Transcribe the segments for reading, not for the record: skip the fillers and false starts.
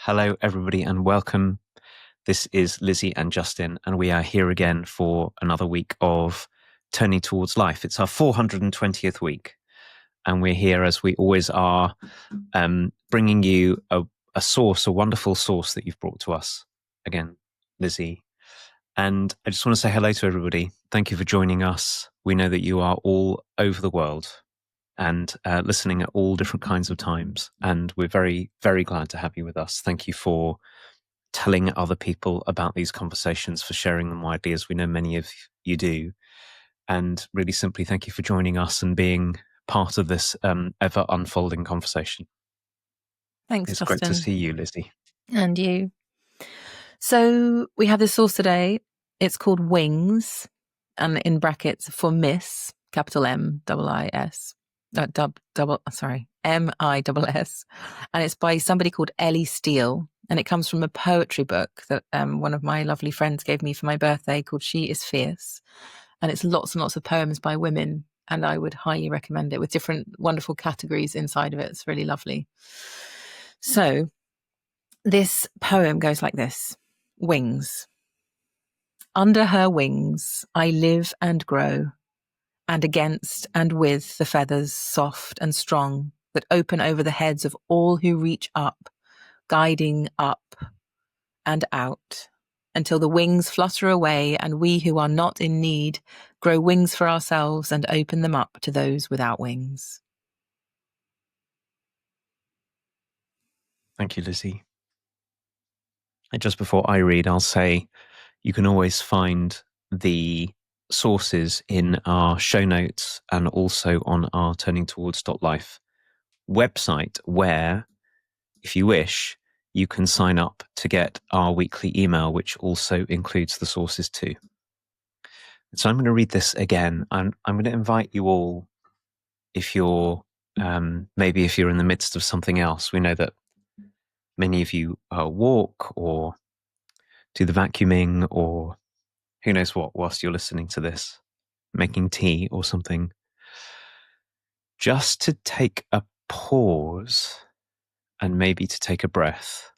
Hello, everybody, and welcome. This is Lizzie and Justin, and we are here again for another week of Turning Towards Life. It's our 420th week, and we're here, as we always are, bringing you a wonderful source that you've brought to us. Again, Lizzie. And I just want to say hello to everybody. Thank you for joining us. We know that you are all over the world and listening at all different kinds of times. And we're very, very glad to have you with us. Thank you for telling other people about these conversations, for sharing them widely, as we know many of you do. And really simply, thank you for joining us and being part of this ever unfolding conversation. Thanks, It's Justin. great to see you, Lizzie. And you. So we have this source today. It's called Wings, and in brackets for Miss, capital M-I-S. M-I-S. And it's by somebody called Ellie Steel. And it comes from a poetry book that one of my lovely friends gave me for my birthday called She Is Fierce. And it's lots and lots of poems by women. And I would highly recommend it, with different wonderful categories inside of it. It's really lovely. So this poem goes like this. Wings. Under her wings I live and grow, and against and with the feathers soft and strong that open over the heads of all who reach up, guiding up and out, until the wings flutter away and we who are not in need grow wings for ourselves and open them up to those without wings. Thank you, Lizzie. And just before I read, I'll say you can always find the sources in our show notes and also on our Turning Towards Life website, where, if you wish, you can sign up to get our weekly email, which also includes the sources too. So I'm going to read this again. I'm going to invite you all, if you're maybe if you're in the midst of something else. We know that many of you walk or do the vacuuming or who knows what whilst you're listening to this, making tea or something. Just to take a pause and maybe to take a breath.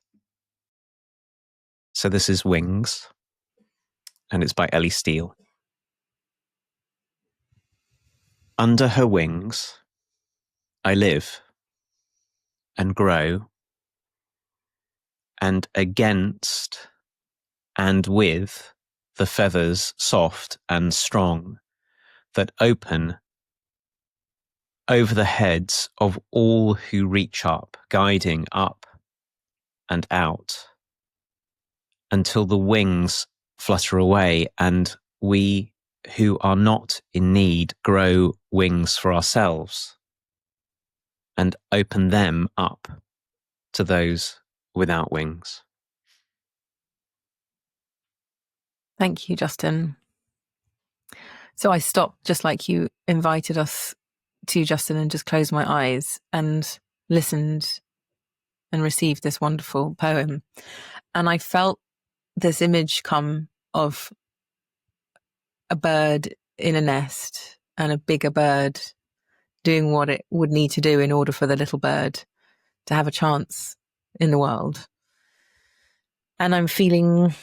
So this is Wings, and it's by Ellie Steel. Under her wings, I live and grow, and against and with the feathers soft and strong that open over the heads of all who reach up, guiding up and out, until the wings flutter away and we who are not in need grow wings for ourselves and open them up to those without wings. Thank you, Justin. So I stopped just like you invited us to, Justin, and just closed my eyes and listened and received this wonderful poem. And I felt this image come of a bird in a nest and a bigger bird doing what it would need to do in order for the little bird to have a chance in the world. And I'm feeling,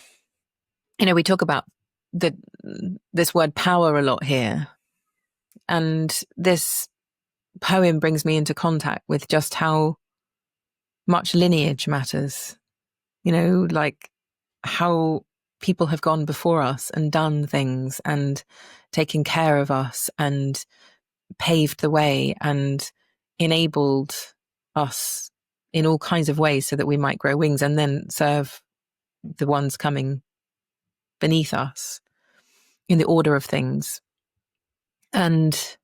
we talk about this word power a lot here. And this poem brings me into contact with just how much lineage matters. Like how people have gone before us and done things and taken care of us and paved the way and enabled us in all kinds of ways so that we might grow wings and then serve the ones coming beneath us in the order of things. And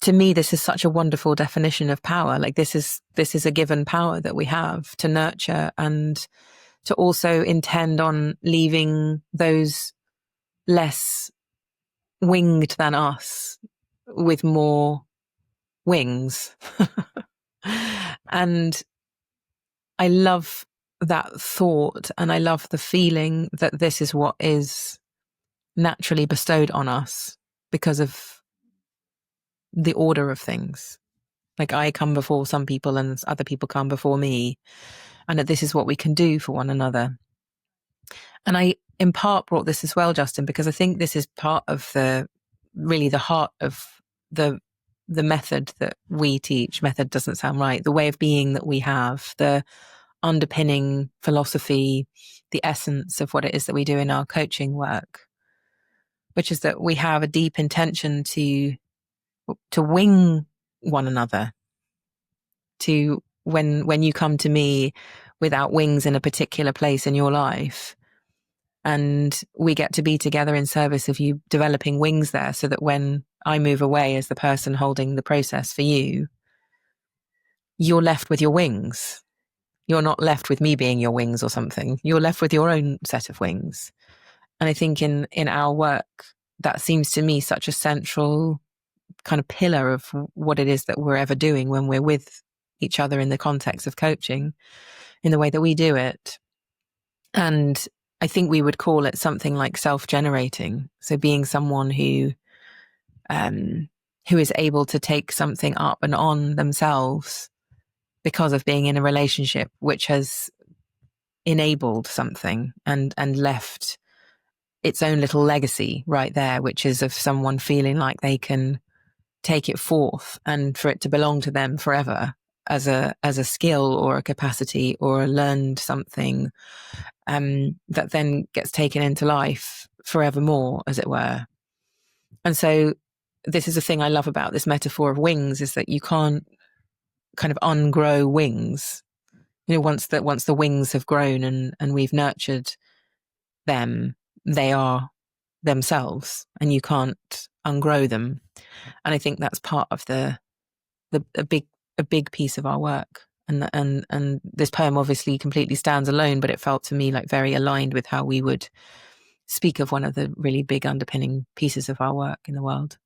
to me, this is such a wonderful definition of power. Like this is a given power that we have to nurture and to also intend on leaving those less winged than us with more wings. And I love that thought, and I love the feeling that this is what is naturally bestowed on us because of the order of things. Like I come before some people and other people come before me. and that this is what we can do for one another. And I, in part, brought this as well, Justin, because I think this is part of the heart of the method that we teach. Method doesn't sound right. The way of being that we have, the underpinning philosophy, the essence of what it is that we do in our coaching work, which is that we have a deep intention to wing one another. To when you come to me without wings in a particular place in your life, and we get to be together in service of you developing wings there, so that when I move away as the person holding the process for you, you're left with your wings. You're not left with me being your wings or something. You're left with your own set of wings. And I think in our work, that seems to me such a central kind of pillar of what it is that we're ever doing when we're with each other in the context of coaching, in the way that we do it. And I think we would call it something like self-generating. So being someone who is able to take something up and on themselves because of being in a relationship which has enabled something and left its own little legacy right there, which is of someone feeling like they can take it forth and for it to belong to them forever as a skill or a capacity or a learned something that then gets taken into life forevermore, as it were. And so this is the thing I love about this metaphor of wings, is that you can't kind of ungrow wings. You know, once the wings have grown and we've nurtured them, they are themselves, and you can't ungrow them. And I think that's part of a big piece of our work. And this poem obviously completely stands alone, but it felt to me like very aligned with how we would speak of one of the really big underpinning pieces of our work in the world.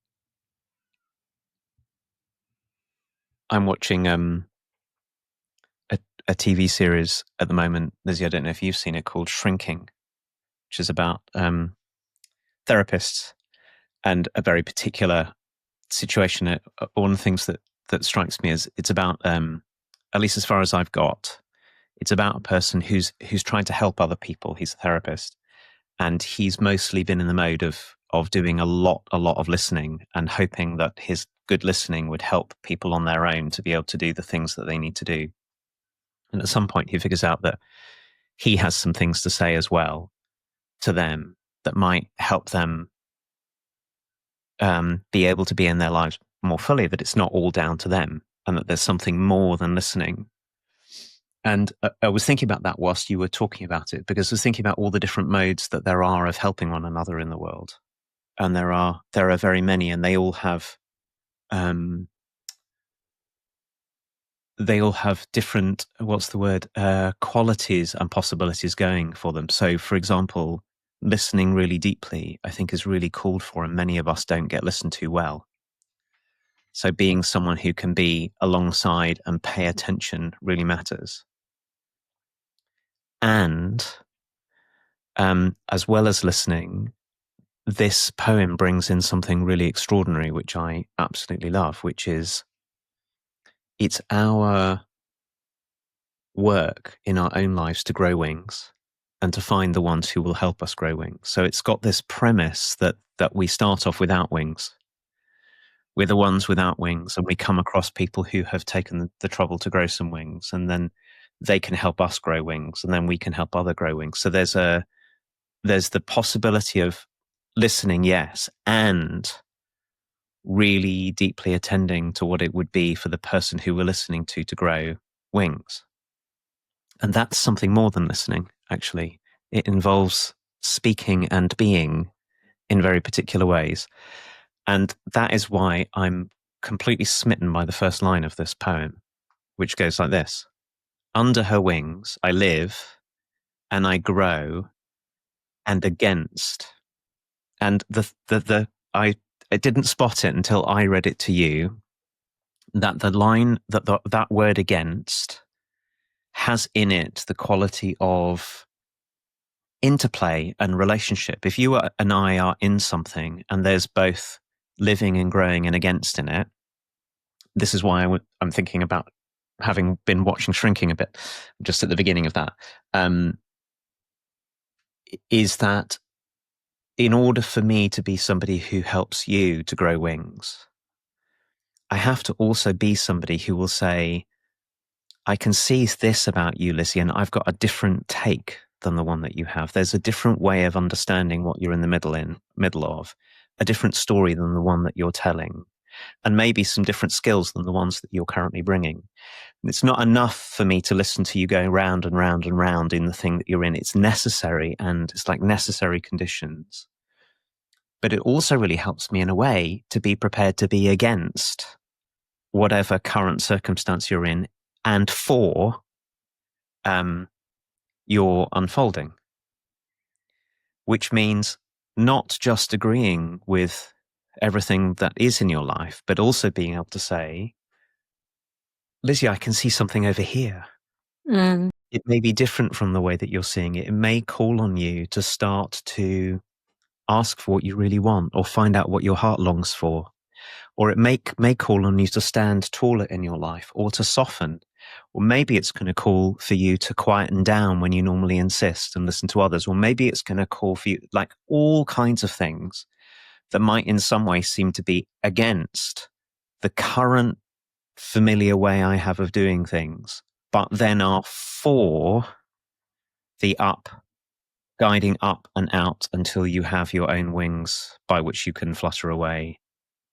I'm watching a TV series at the moment, Lizzie. I don't know if you've seen it, called Shrinking, which is about therapists and a very particular situation. One of the things that strikes me is it's about, at least as far as I've got, it's about a person who's trying to help other people. He's a therapist, and he's mostly been in the mode of doing a lot of listening and hoping that his good listening would help people on their own to be able to do the things that they need to do. And at some point he figures out that he has some things to say as well to them that might help them be able to be in their lives more fully, that it's not all down to them and that there's something more than listening. And I was thinking about that whilst you were talking about it, because I was thinking about all the different modes that there are of helping one another in the world. And there are very many, and they all have different, qualities and possibilities going for them. So, for example, listening really deeply, I think, is really called for, and many of us don't get listened to well. So being someone who can be alongside and pay attention really matters. And as well as listening, this poem brings in something really extraordinary, which I absolutely love, which is it's our work in our own lives to grow wings and to find the ones who will help us grow wings. So it's got this premise that we start off without wings. We're the ones without wings, and we come across people who have taken the trouble to grow some wings, and then they can help us grow wings, and then we can help other grow wings. So there's the possibility of listening, yes, and really deeply attending to what it would be for the person who we're listening to grow wings. And that's something more than listening, actually. It involves speaking and being in very particular ways. And that is why I'm completely smitten by the first line of this poem, which goes like this: under her wings I live and I grow and against. And I didn't spot it until I read it to you, that the line, that word against has in it the quality of interplay and relationship. If you and I are in something and there's both living and growing and against in it, this is why I'm thinking about having been watching Shrinking a bit, just at the beginning of that, is that in order for me to be somebody who helps you to grow wings, I have to also be somebody who will say, I can see this about you, Lizzie, and I've got a different take than the one that you have. There's a different way of understanding what you're in the middle of, a different story than the one that you're telling, and maybe some different skills than the ones that you're currently bringing. It's not enough for me to listen to you going round and round and round in the thing that you're in. It's necessary, and it's like necessary conditions. But it also really helps me in a way to be prepared to be against whatever current circumstance you're in and for your unfolding, which means not just agreeing with everything that is in your life, but also being able to say, Lizzie, I can see something over here. It may be different from the way that you're seeing it. It may call on you to start to ask for what you really want, or find out what your heart longs for. Or it may call on you to stand taller in your life, or to soften. Or maybe it's going to call for you to quieten down when you normally insist and listen to others. Or maybe it's going to call for you, like all kinds of things that might in some way seem to be against the current familiar way I have of doing things, but then are for the guiding up and out until you have your own wings by which you can flutter away,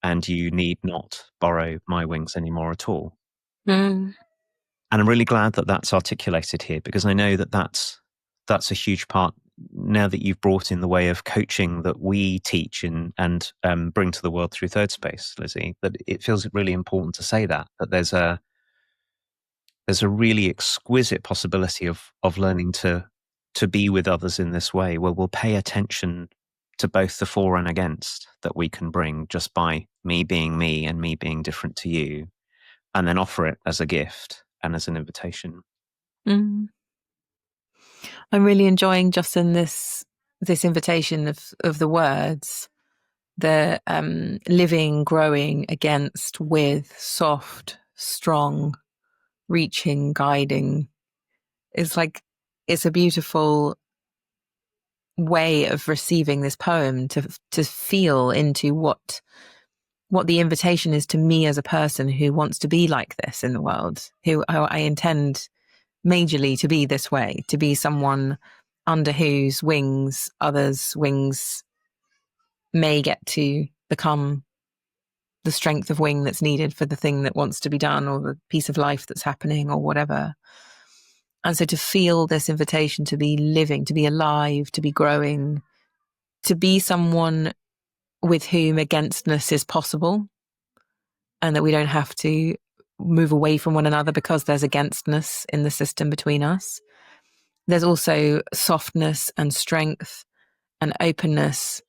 and you need not borrow my wings anymore at all. And I'm really glad that that's articulated here, because I know that that's a huge part now that you've brought in the way of coaching that we teach and bring to the world through Thirdspace, Lizzie, that it feels really important to say that there's a really exquisite possibility of learning to be with others in this way, where we'll pay attention to both the for and against that we can bring just by me being me and me being different to you, and then offer it as a gift and as an invitation. I'm really enjoying, Justin, this invitation of the words, the living, growing, against, with, soft, strong, reaching, guiding. It's a beautiful way of receiving this poem, to feel into what the invitation is to me as a person who wants to be like this in the world, who I intend majorly to be this way, to be someone under whose wings others' wings may get to become the strength of wing that's needed for the thing that wants to be done, or the piece of life that's happening, or whatever. And so to feel this invitation to be living, to be alive, to be growing, to be someone with whom againstness is possible, and that we don't have to move away from one another because there's againstness in the system between us. There's also softness and strength and openness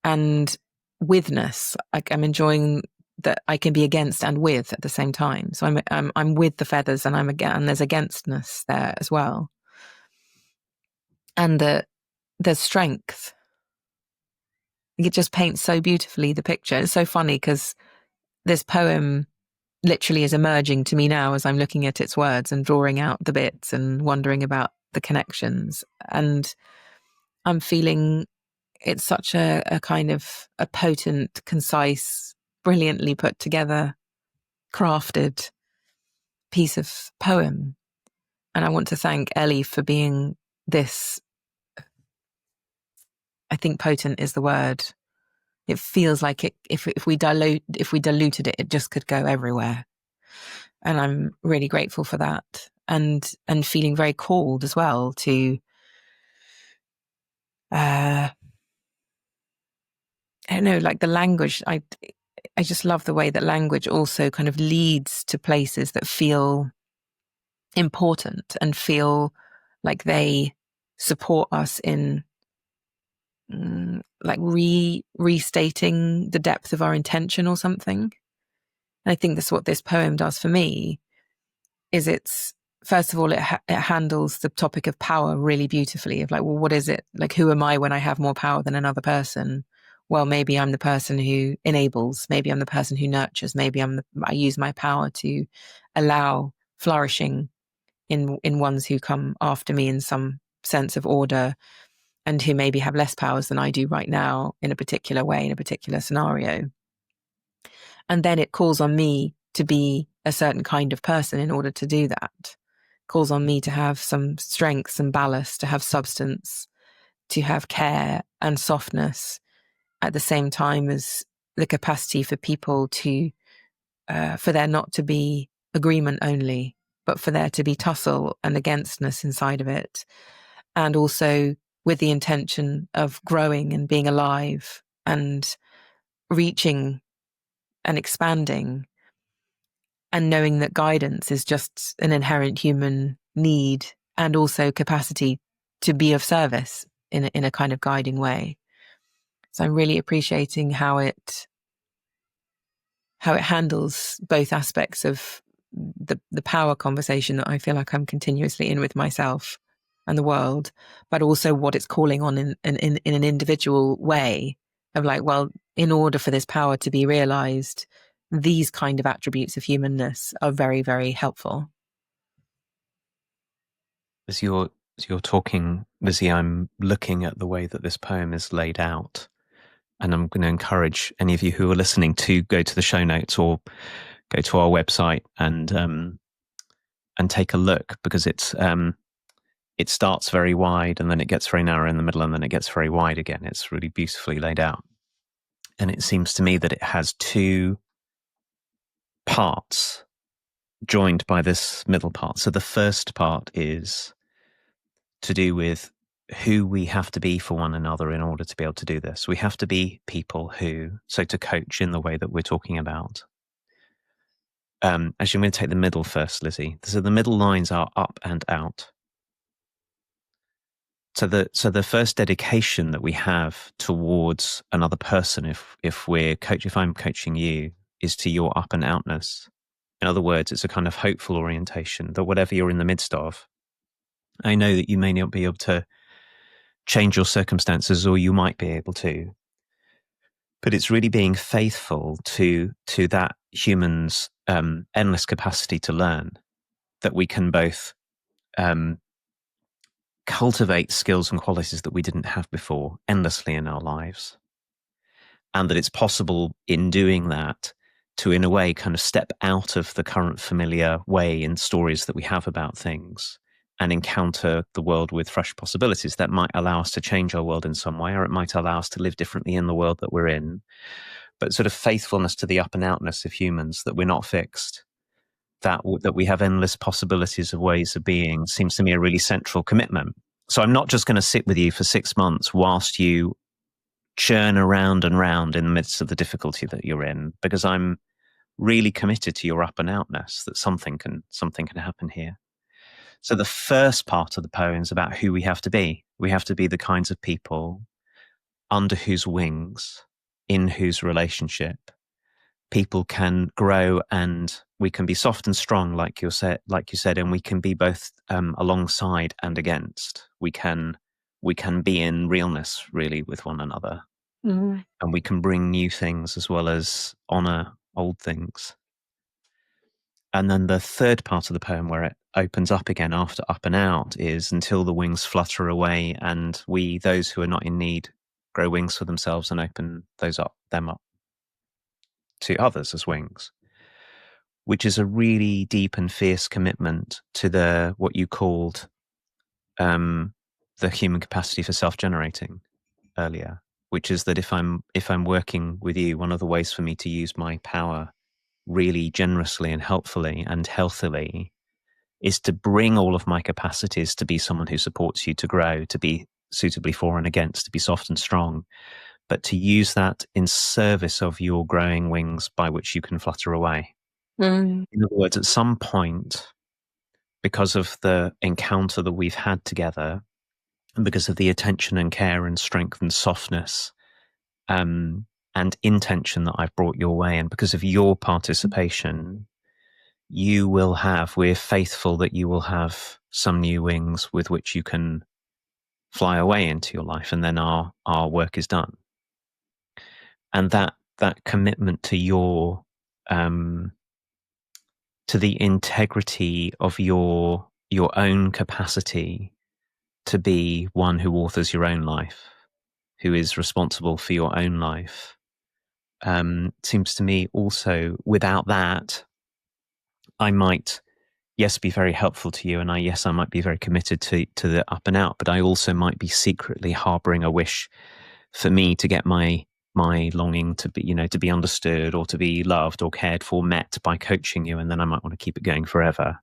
and withness. I'm enjoying that I can be against and with at the same time. So I'm with the feathers, and and there's againstness there as well. And there's strength. It just paints so beautifully the picture. It's so funny because this poem literally is emerging to me now as I'm looking at its words and drawing out the bits and wondering about the connections. And I'm feeling it's such a kind of a potent, concise, brilliantly put together, crafted piece of poem. And I want to thank Ellie for being this. I think potent is the word. It feels like it, if we diluted it, it just could go everywhere. And I'm really grateful for that, and feeling very called as well to I don't know, like the language. I just love the way that language also kind of leads to places that feel important and feel like they support us in like restating the depth of our intention or something. And I think that's what this poem does for me. Is it's first of all, it handles the topic of power really beautifully. Of like, well, what is it? Like, who am I when I have more power than another person? Well, maybe I'm the person who enables. Maybe I'm the person who nurtures. Maybe I use my power to allow flourishing in ones who come after me in some sense of order, and who maybe have less powers than I do right now in a particular way, in a particular scenario. And then it calls on me to be a certain kind of person in order to do that. It calls on me to have some strength, some ballast, to have substance, to have care and softness, at the same time as the capacity for people to, for there not to be agreement only, but for there to be tussle and againstness inside of it. And also with the intention of growing and being alive and reaching and expanding, and knowing that guidance is just an inherent human need, and also capacity to be of service in a kind of guiding way. So I'm really appreciating how it handles both aspects of the power conversation that I feel like I'm continuously in with myself and the world, but also what it's calling on in an individual way of like, well, in order for this power to be realized, these kind of attributes of humanness are very, very helpful. As you're talking, Lizzie, I'm looking at the way that this poem is laid out, and I'm going to encourage any of you who are listening to go to the show notes or go to our website and take a look, because it starts very wide and then it gets very narrow in the middle and then it gets very wide again. It's really beautifully laid out. And it seems to me that it has two parts joined by this middle part. So the first part is to do with who we have to be for one another in order to be able to do this. We have to be people who, so to coach in the way that we're talking about. Actually, I'm going to take the middle first, Lizzie. So the middle lines are up and out. So the first dedication that we have towards another person, if I'm coaching you, is to your up and outness. In other words, it's a kind of hopeful orientation that whatever you're in the midst of, I know that you may not be able to change your circumstances, or you might be able to, but it's really being faithful to that human's endless capacity to learn, that we can both cultivate skills and qualities that we didn't have before endlessly in our lives. And that it's possible in doing that to, in a way, kind of step out of the current familiar way in stories that we have about things and encounter the world with fresh possibilities that might allow us to change our world in some way, or it might allow us to live differently in the world that we're in. But sort of faithfulness to the up and outness of humans, that we're not fixed, that we have endless possibilities of ways of being, seems to me a really central commitment. So I'm not just going to sit with you for 6 months whilst you churn around and round in the midst of the difficulty that you're in, because I'm really committed to your up and outness, that something can happen here. So the first part of the poem is about who we have to be. We have to be the kinds of people under whose wings, in whose relationship, people can grow, and we can be soft and strong, like you said, and we can be both alongside and against. We can be in realness, really, with one another, and we can bring new things as well as honor old things. And then the third part of the poem, where it opens up again after up and out, is until the wings flutter away and we, those who are not in need, grow wings for themselves and open them up to others as wings, which is a really deep and fierce commitment to what you called the human capacity for self-generating earlier, which is that if I'm working with you, one of the ways for me to use my power really generously and helpfully and healthily is to bring all of my capacities to be someone who supports you to grow, to be suitably for and against, to be soft and strong, but to use that in service of your growing wings by which you can flutter away. In other words, at some point, because of the encounter that we've had together, and because of the attention and care and strength and softness and intention that I've brought your way, and because of your participation, we're faithful that you will have some new wings with which you can fly away into your life, and then our work is done. And that commitment to to the integrity of your own capacity to be one who authors your own life, who is responsible for your own life. Seems to me also, without that, I might, yes, be very helpful to you, and I might be very committed to the up and out, but I also might be secretly harboring a wish for me to get my longing to be, to be understood or to be loved or cared for met by coaching you, and then I might want to keep it going forever.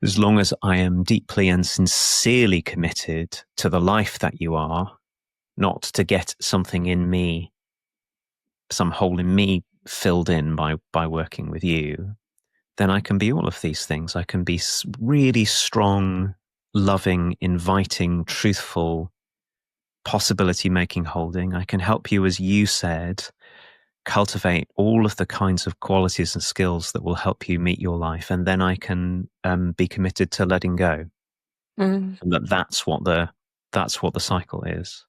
As long as I am deeply and sincerely committed to the life that you are, not to get something in me, some hole in me filled in by working with you, then I can be all of these things. I can be really strong, loving, inviting, truthful, possibility making, holding. I can help you, as you said, cultivate all of the kinds of qualities and skills that will help you meet your life. And then I can be committed to letting go. And that's what the cycle is.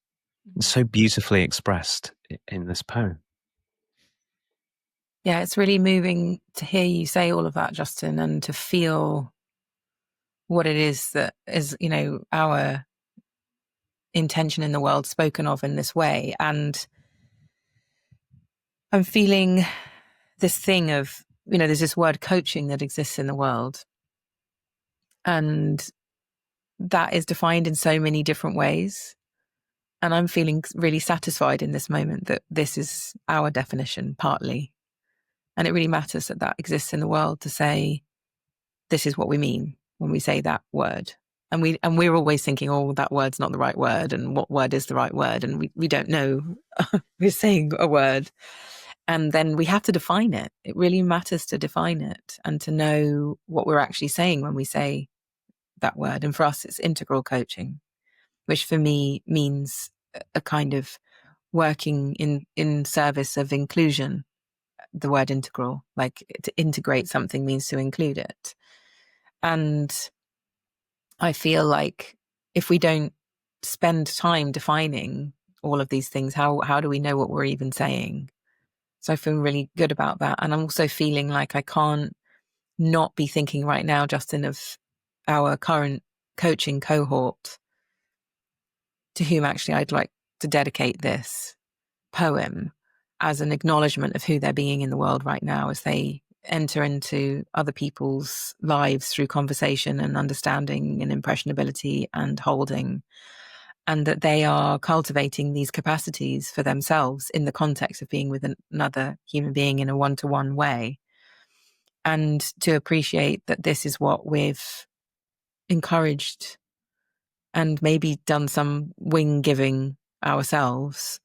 It's so beautifully expressed in this poem. Yeah, it's really moving to hear you say all of that, Justin, and to feel what it is that is, our intention in the world spoken of in this way. And I'm feeling this thing of, there's this word coaching that exists in the world. And that is defined in so many different ways. And I'm feeling really satisfied in this moment that this is our definition, partly. And it really matters that exists in the world to say, this is what we mean when we say that word. And we're always thinking, oh, that word's not the right word. And what word is the right word? And we don't know. We're saying a word. And then we have to define it. It really matters to define it and to know what we're actually saying when we say that word. And for us, it's integral coaching, which for me means a kind of working in service of inclusion. The word integral, like to integrate something means to include it. And I feel like if we don't spend time defining all of these things, how do we know what we're even saying? So I feel really good about that. And I'm also feeling like I can't not be thinking right now, Justin, of our current coaching cohort to whom actually I'd like to dedicate this poem as an acknowledgement of who they're being in the world right now as they enter into other people's lives through conversation and understanding and impressionability and holding, and that they are cultivating these capacities for themselves in the context of being with another human being in a one-to-one way. And to appreciate that this is what we've encouraged and maybe done some wing giving ourselves,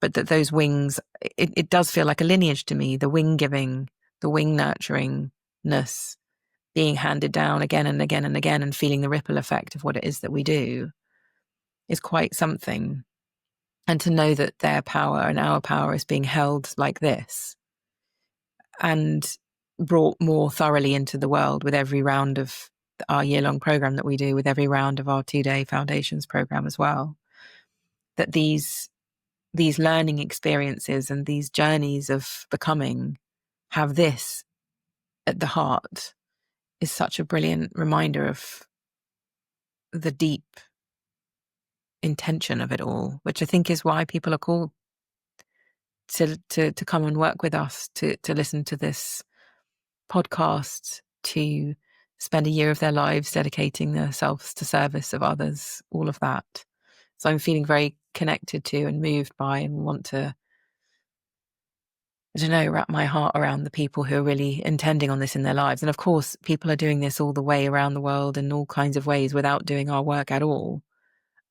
but that those wings, it does feel like a lineage to me, the wing giving, the wing nurturingness being handed down again and again and again and feeling the ripple effect of what it is that we do is quite something. And to know that their power and our power is being held like this and brought more thoroughly into the world with every round of our year-long program that we do, with every round of our 2-day foundations program as well, that these learning experiences and these journeys of becoming have this at the heart is such a brilliant reminder of the deep intention of it all, which I think is why people are called to come and work with us, to listen to this podcast, to spend a year of their lives dedicating themselves to service of others, all of that. So I'm feeling very connected to and moved by and want to, I don't know, wrap my heart around the people who are really intending on this in their lives. And of course, people are doing this all the way around the world in all kinds of ways without doing our work at all.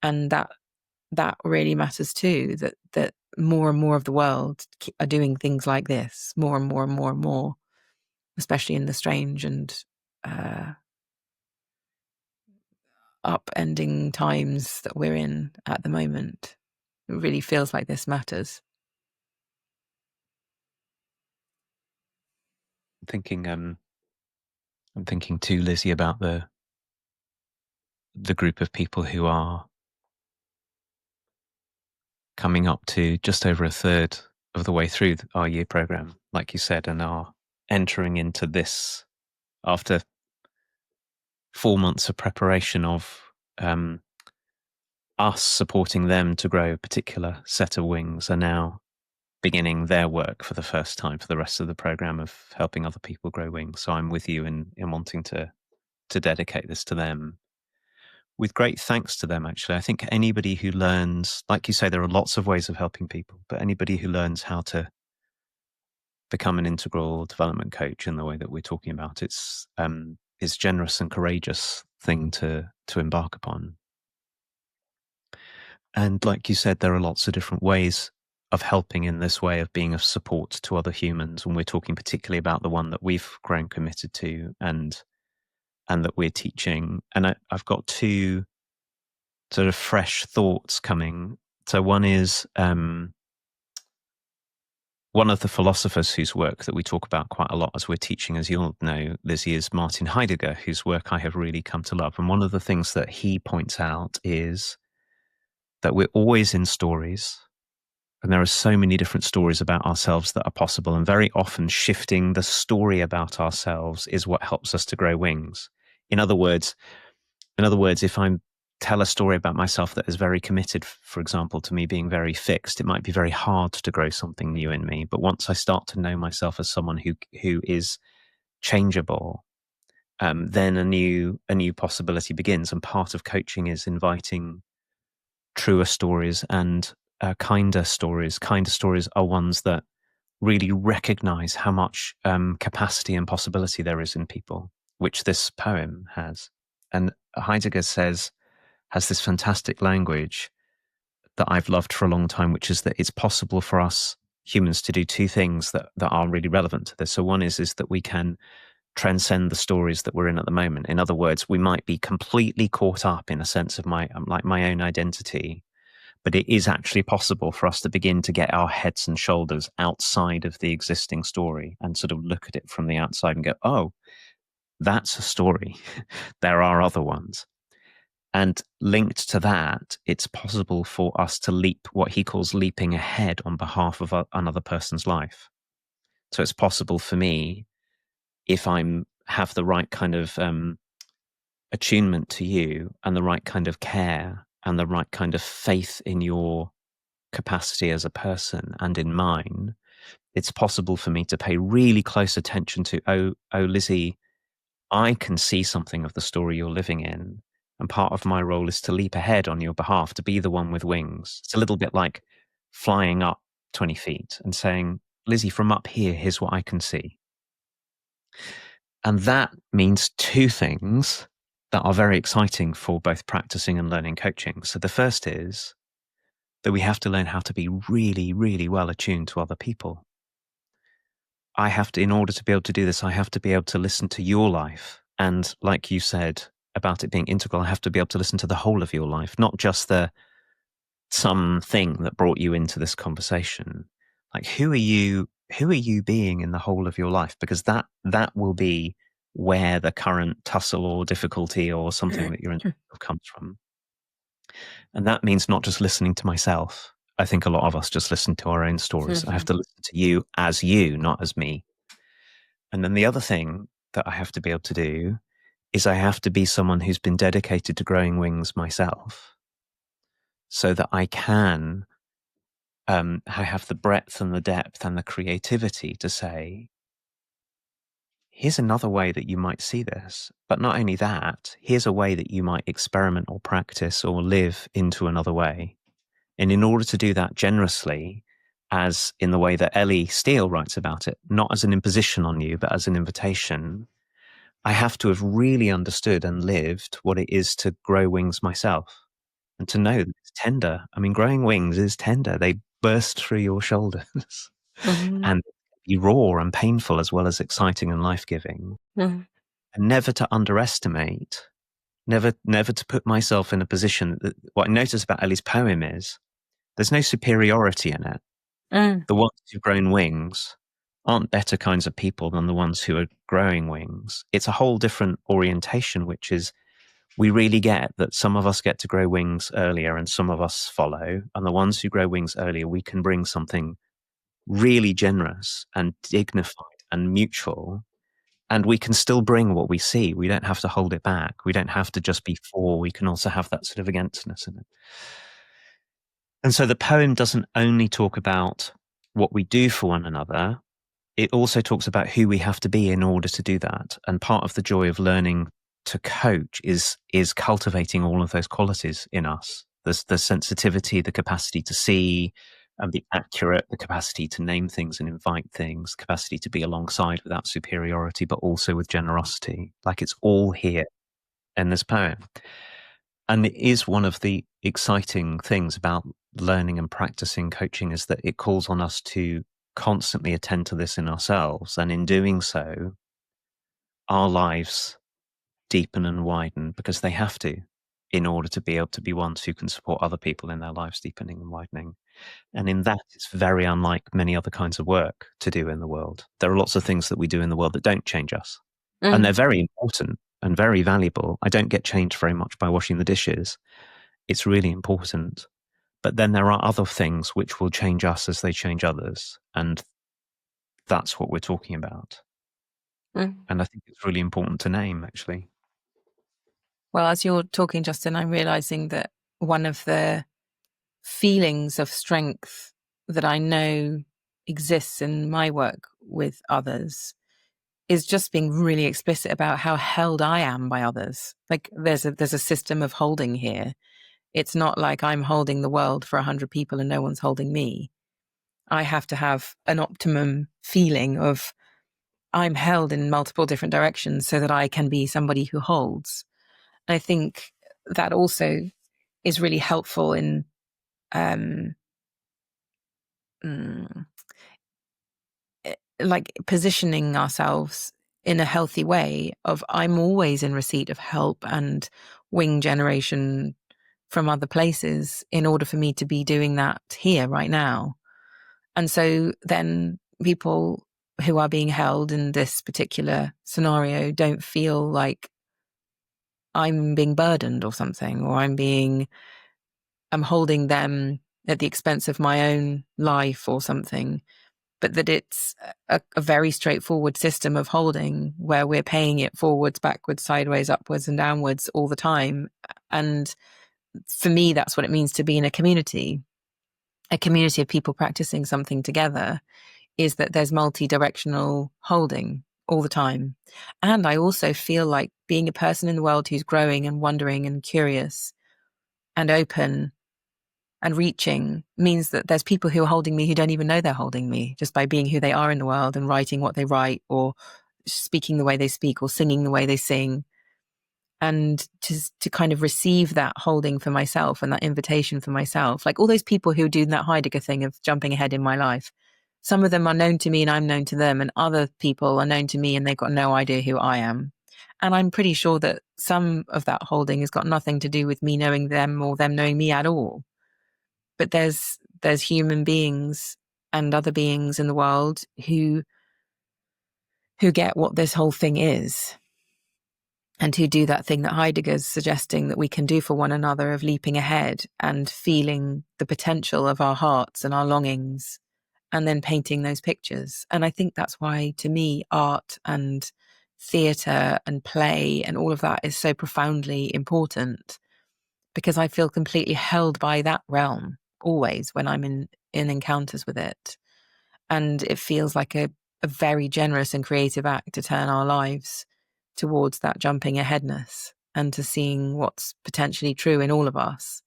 And that really matters too, that more and more of the world are doing things like this, more and more and more and more, especially in the strange and upending times that we're in at the moment. It really feels like this matters. I'm thinking too, Lizzie, about the group of people who are coming up to just over a third of the way through our year program, like you said, and are entering into this after 4 months of preparation of us supporting them to grow a particular set of wings, are now beginning their work for the first time for the rest of the program of helping other people grow wings. So I'm with you in wanting to dedicate this to them, with great thanks to them, actually. I think anybody who learns, like you say, there are lots of ways of helping people, but anybody who learns how to become an integral development coach in the way that we're talking about, it's generous and courageous thing to embark upon. And like you said, there are lots of different ways of helping in this way, of being of support to other humans. And we're talking particularly about the one that we've grown committed to and that we're teaching. And I've got two sort of fresh thoughts coming. So one is one of the philosophers whose work that we talk about quite a lot as we're teaching, as you'll know, Lizzie, is Martin Heidegger, whose work I have really come to love. And one of the things that he points out is that we're always in stories. And there are so many different stories about ourselves that are possible. And very often shifting the story about ourselves is what helps us to grow wings. In other words, if I tell a story about myself that is very committed, for example, to me being very fixed, it might be very hard to grow something new in me. But once I start to know myself as someone who is changeable, then a new possibility begins. And part of coaching is inviting truer stories and kinder stories. Kinder stories are ones that really recognize how much capacity and possibility there is in people, which this poem has. And Heidegger has this fantastic language that I've loved for a long time, which is that it's possible for us humans to do two things that are really relevant to this. So one is that we can transcend the stories that we're in at the moment. In other words, we might be completely caught up in a sense of my own identity, but it is actually possible for us to begin to get our heads and shoulders outside of the existing story and sort of look at it from the outside and go, oh, that's a story. There are other ones. And linked to that, it's possible for us to leap, what he calls leaping ahead on behalf of another person's life. So it's possible for me, if have the right kind of attunement to you and the right kind of care and the right kind of faith in your capacity as a person and in mine, it's possible for me to pay really close attention to, oh, Lizzie, I can see something of the story you're living in. And part of my role is to leap ahead on your behalf, to be the one with wings. It's a little bit like flying up 20 feet and saying, Lizzie, from up here, here's what I can see. And that means two things that are very exciting for both practicing and learning coaching. So the first is that we have to learn how to be really, really well attuned to other people. In order to be able to do this, I have to be able to listen to your life. And like you said about it being integral, I have to be able to listen to the whole of your life, not just something that brought you into this conversation. Like, who are you being in the whole of your life? Because that will be where the current tussle or difficulty or something that you're in comes from. And that means not just listening to myself. I think a lot of us just listen to our own stories. I have to listen to you, not as me. And then the other thing that I have to be able to do is I have to be someone who's been dedicated to growing wings myself, so that I can I have the breadth and the depth and the creativity to say, here's another way that you might see this. But not only that, here's a way that you might experiment or practice or live into another way. And in order to do that generously, as in the way that Ellie Steel writes about it, not as an imposition on you, but as an invitation, I have to have really understood and lived what it is to grow wings myself, and to know that it's tender. I mean, growing wings is tender. They burst through your shoulders and be raw and painful as well as exciting and life-giving. And never to underestimate, never to put myself in a position that, what I notice about Ellie's poem is there's no superiority in it. The ones who've grown wings aren't better kinds of people than the ones who are growing wings. It's a whole different orientation, which is we really get that some of us get to grow wings earlier and some of us follow. And the ones who grow wings earlier, we can bring something really generous and dignified and mutual. And we can still bring what we see. We don't have to hold it back. We don't have to just be for. We can also have that sort of againstness in it. And so the poem doesn't only talk about what we do for one another, it also talks about who we have to be in order to do that. And part of the joy of learning to coach is cultivating all of those qualities in us. There's the sensitivity, the capacity to see and be accurate, the capacity to name things and invite things, capacity to be alongside without superiority, but also with generosity. Like, it's all here in this poem. And it is one of the exciting things about learning and practicing coaching, is that it calls on us to constantly attend to this in ourselves. And in doing so, our lives deepen and widen, because they have to, in order to be able to be ones who can support other people in their lives deepening and widening. And in that, it's very unlike many other kinds of work to do in the world. There are lots of things that we do in the world that don't change us. And they're very important and very valuable. I don't get changed very much by washing the dishes. It's really important. But then there are other things which will change us as they change others. And that's what we're talking about. And I think it's really important to name, actually. Well, as you're talking, Justin, I'm realizing that one of the feelings of strength that I know exists in my work with others is just being really explicit about how held I am by others. Like, there's a system of holding here. It's not like I'm holding the world for 100 people and no one's holding me. I have to have an optimum feeling of I'm held in multiple different directions so that I can be somebody who holds. I think that also is really helpful in like positioning ourselves in a healthy way of I'm always in receipt of help and wing generation from other places in order for me to be doing that here right now. And so then people who are being held in this particular scenario don't feel like I'm being burdened or something, or I'm holding them at the expense of my own life or something, but that it's a very straightforward system of holding where we're paying it forwards, backwards, sideways, upwards and downwards all the time. And for me, that's what it means to be in a community of people practicing something together, is that there's multi-directional holding all the time. And I also feel like being a person in the world who's growing and wondering and curious and open and reaching means that there's people who are holding me who don't even know they're holding me, just by being who they are in the world and writing what they write, or speaking the way they speak, or singing the way they sing. And to kind of receive that holding for myself and that invitation for myself, like all those people who do that Heidegger thing of jumping ahead in my life, some of them are known to me and I'm known to them, and other people are known to me and they've got no idea who I am. And I'm pretty sure that some of that holding has got nothing to do with me knowing them or them knowing me at all. But there's human beings and other beings in the world who get what this whole thing is, and who do that thing that Heidegger's suggesting that we can do for one another, of leaping ahead and feeling the potential of our hearts and our longings, and then painting those pictures. And I think that's why, to me, art and theatre and play and all of that is so profoundly important, because I feel completely held by that realm always when I'm in encounters with it. And it feels like a very generous and creative act to turn our lives towards that jumping aheadness and to seeing what's potentially true in all of us,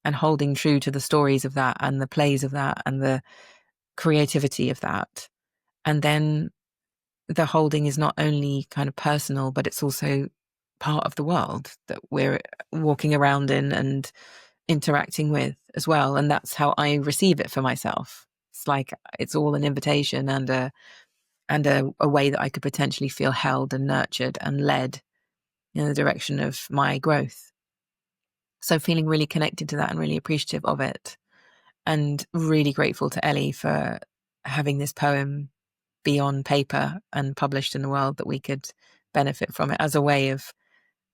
and holding true to the stories of that and the plays of that and the creativity of that. And then the holding is not only kind of personal, but it's also part of the world that we're walking around in and interacting with as well. And that's how I receive it for myself. It's like it's all an invitation and a way that I could potentially feel held and nurtured and led in the direction of my growth. So feeling really connected to that and really appreciative of it, and really grateful to Ellie for having this poem be on paper and published in the world, that we could benefit from it as a way of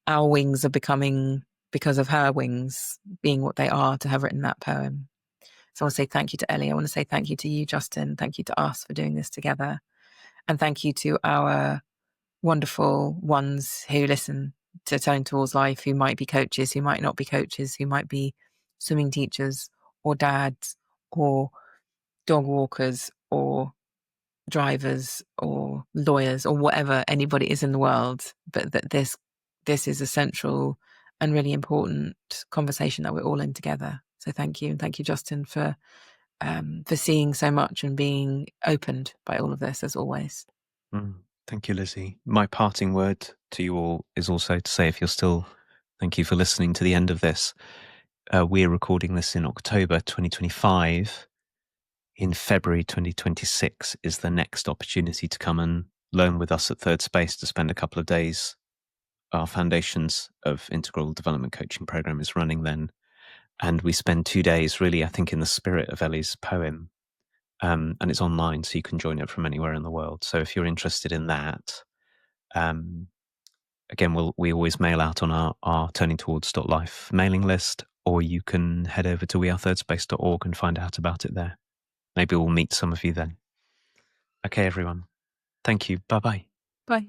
our wings are becoming, because of her wings being what they are, to have written that poem. So I want to say thank you to Ellie. I want to say thank you to you, Justin. Thank you to us for doing this together. And thank you to our wonderful ones who listen to Turning Towards Life, who might be coaches, who might not be coaches, who might be swimming teachers or dads or dog walkers or drivers or lawyers or whatever anybody is in the world, but that this is a central and really important conversation that we're all in together. So thank you. And thank you, Justin, for seeing so much and being opened by all of this, as always. Thank you, Lizzie. My parting word to you all is also to say, if you're still, thank you for listening to the end of this. We're recording this in October 2025. In February 2026 is the next opportunity to come and learn with us at Thirdspace, to spend a couple of days. Our Foundations of Integral Development Coaching program is running then. And we spend 2 days, really, I think, in the spirit of Ellie's poem. And it's online, so you can join it from anywhere in the world. So if you're interested in that, again, we always mail out on our Turning Towards Life mailing list, or you can head over to wearethirdspace.org and find out about it there. Maybe we'll meet some of you then. Okay, everyone. Thank you. Bye-bye. Bye.